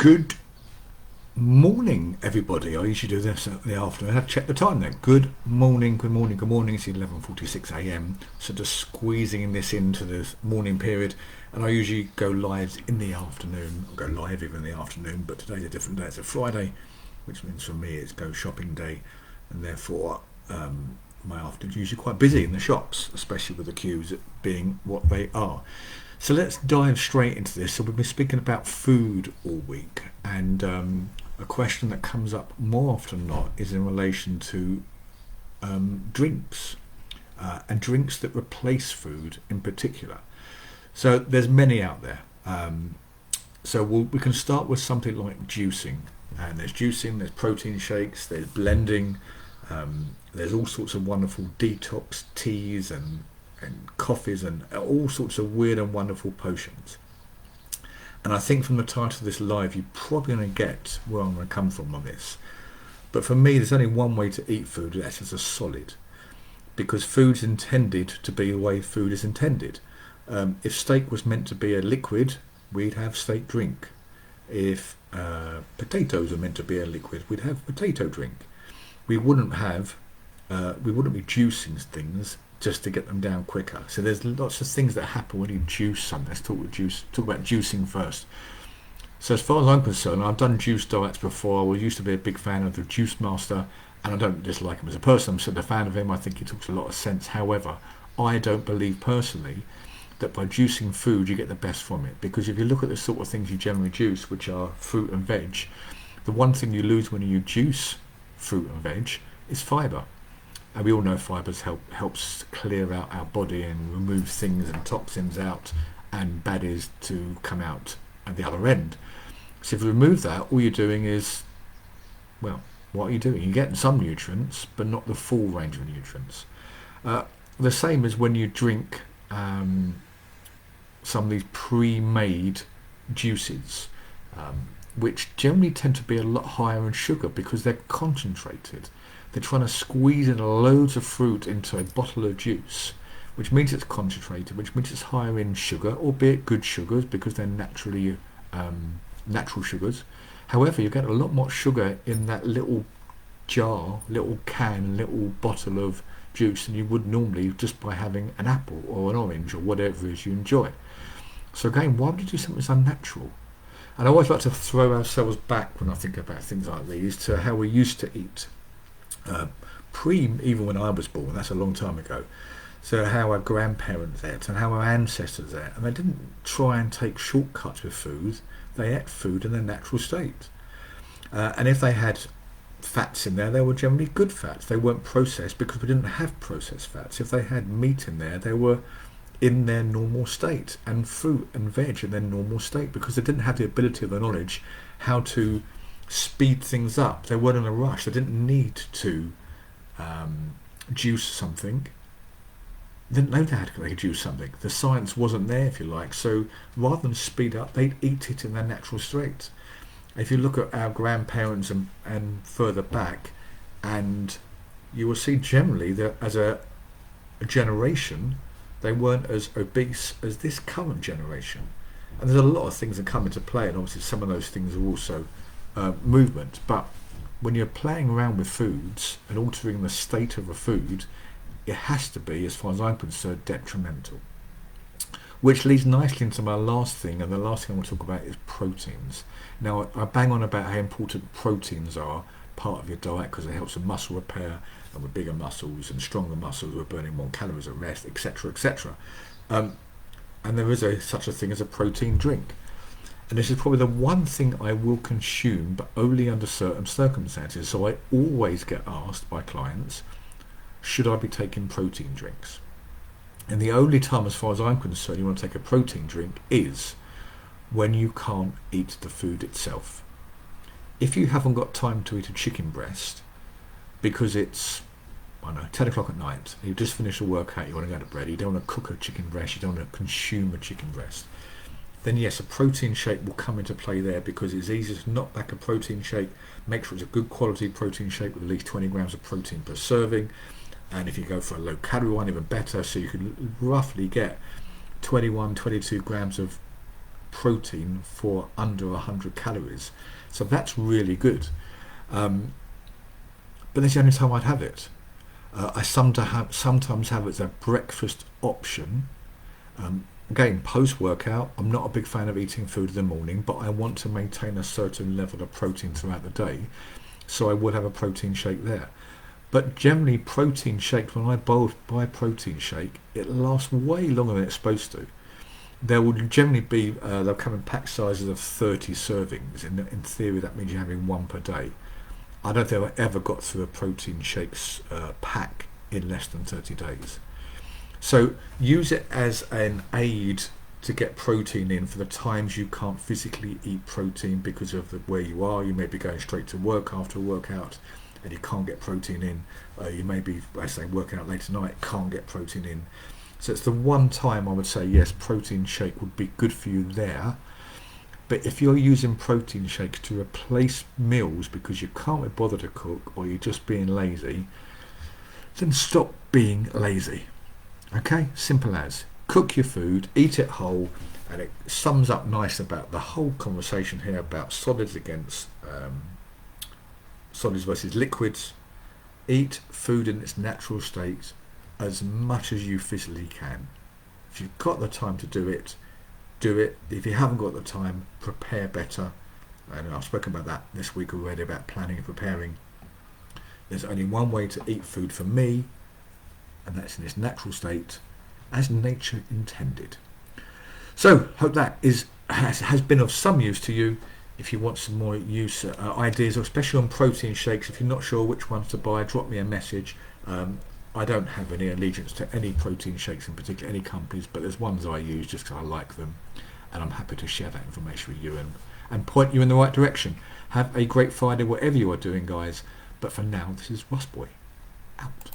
Good morning, everybody. I usually do this in the afternoon. I have to check the time then. Good morning, good morning, good morning. It's 11:46 a.m. So just squeezing this into this morning period. And I usually go live in the afternoon. I'll go live even in the afternoon, but today's a different day. It's a Friday, which means for me it's go shopping day. And therefore, my afternoon's usually quite busy in the shops, especially with the queues being what they are. So let's dive straight into this. So we've been speaking about food all week, and a question that comes up more often than not is in relation to drinks and drinks that replace food in particular. So there's many out there. So we can start with something like juicing, and there's juicing, there's protein shakes, there's blending, there's all sorts of wonderful detox teas and coffees and all sorts of weird and wonderful potions. And I think from the title of this live, you're probably going to get where I'm going to come from on this. But for me, there's only one way to eat food, that's as a solid. Because food's intended to be the way food is intended. If steak was meant to be a liquid, we'd have steak drink. If potatoes were meant to be a liquid, we'd have potato drink. We wouldn't be juicing things just to get them down quicker. So there's lots of things that happen when you juice something. Let's talk about juicing first. So as far as I'm concerned, I've done juice diets before. I used to be a big fan of the Juice Master, and I don't dislike him as a person. I'm still a fan of him. I think he talks a lot of sense. However, I don't believe personally that by juicing food you get the best from it, because if you look at the sort of things you generally juice, which are fruit and veg, the one thing you lose when you juice fruit and veg is fibre. And we all know fibres helps clear out our body and remove things and toxins out and baddies to come out at the other end. So if you remove that, all you're doing is, well, what are you doing? You're getting some nutrients, but not the full range of nutrients. The same as when you drink some of these pre-made juices, which generally tend to be a lot higher in sugar because they're concentrated. They're trying to squeeze in loads of fruit into a bottle of juice, which means it's concentrated, which means it's higher in sugar, albeit good sugars because they're naturally natural sugars. However, you get a lot more sugar in that little jar, little can, little bottle of juice than you would normally just by having an apple or an orange or whatever it is you enjoy. So again, why would you do something that's unnatural? And I always like to throw ourselves back when I think about things like these to how we used to eat. Even when I was born, that's a long time ago. So how our grandparents ate and how our ancestors ate, and they didn't try and take shortcuts with food. They ate food in their natural state, and if they had fats in there, they were generally good fats. They weren't processed because we didn't have processed fats. If they had meat in there, they were in their normal state, and fruit and veg in their normal state, because they didn't have the ability or the knowledge how to speed things up. They weren't in a rush. They didn't need to juice something. They didn't know how to juice something. The science wasn't there, if you like. So rather than speed up, they'd eat it in their natural state. If you look at our grandparents and further back, and you will see generally that as a generation, they weren't as obese as this current generation. And there's a lot of things that come into play, and obviously some of those things are also movement. But when you're playing around with foods and altering the state of a food, it has to be, as far as I'm concerned, detrimental. Which leads nicely into my last thing, and the last thing I want to talk about is proteins. Now, I bang on about how important proteins are part of your diet because it helps with muscle repair, and with bigger muscles and stronger muscles, we're burning more calories at rest, etc., etc. And there is such a thing as a protein drink. And this is probably the one thing I will consume, but only under certain circumstances. So I always get asked by clients, should I be taking protein drinks? And the only time, as far as I'm concerned, you want to take a protein drink is when you can't eat the food itself. If you haven't got time to eat a chicken breast because it's, I don't know, 10 o'clock at night, you've just finished a workout, you want to go to bed, you don't want to cook a chicken breast, you don't want to consume a chicken breast, then yes, a protein shake will come into play there, because it's easy to knock back a protein shake, make sure it's a good quality protein shake with at least 20 grams of protein per serving, and if you go for a low calorie one, even better, so you can roughly get 21, 22 grams of protein for under 100 calories. So that's really good. But that's the only time I'd have it. I sometimes have it as a breakfast option. Again, post-workout, I'm not a big fan of eating food in the morning, but I want to maintain a certain level of protein throughout the day, so I would have a protein shake there. But generally, protein shakes, when I buy protein shake, it lasts way longer than it's supposed to. There will generally be, they'll come in pack sizes of 30 servings. In theory, that means you're having one per day. I don't think I've ever got through a protein shakes pack in less than 30 days. So use it as an aid to get protein in for the times you can't physically eat protein because of where you are. You may be going straight to work after a workout and you can't get protein in. You may be, I say, working out late tonight, can't get protein in. So it's the one time I would say, yes, protein shake would be good for you there. But if you're using protein shakes to replace meals because you can't be bothered to cook or you're just being lazy, then stop being lazy. Okay, simple as. Cook your food, eat it whole, and it sums up nice about the whole conversation here about solids against solids versus liquids. Eat food in its natural state as much as you physically can. If you've got the time to do it, do it. If you haven't got the time, prepare better. And I've spoken about that this week already, about planning and preparing. There's only one way to eat food for me, and that's in its natural state, as nature intended. So, hope that has been of some use to you. If you want some more ideas, or especially on protein shakes, if you're not sure which ones to buy, drop me a message. I don't have any allegiance to any protein shakes in particular, any companies, but there's ones I use just because I like them, and I'm happy to share that information with you and point you in the right direction. Have a great Friday, whatever you are doing, guys. But for now, this is Russ Boy, out.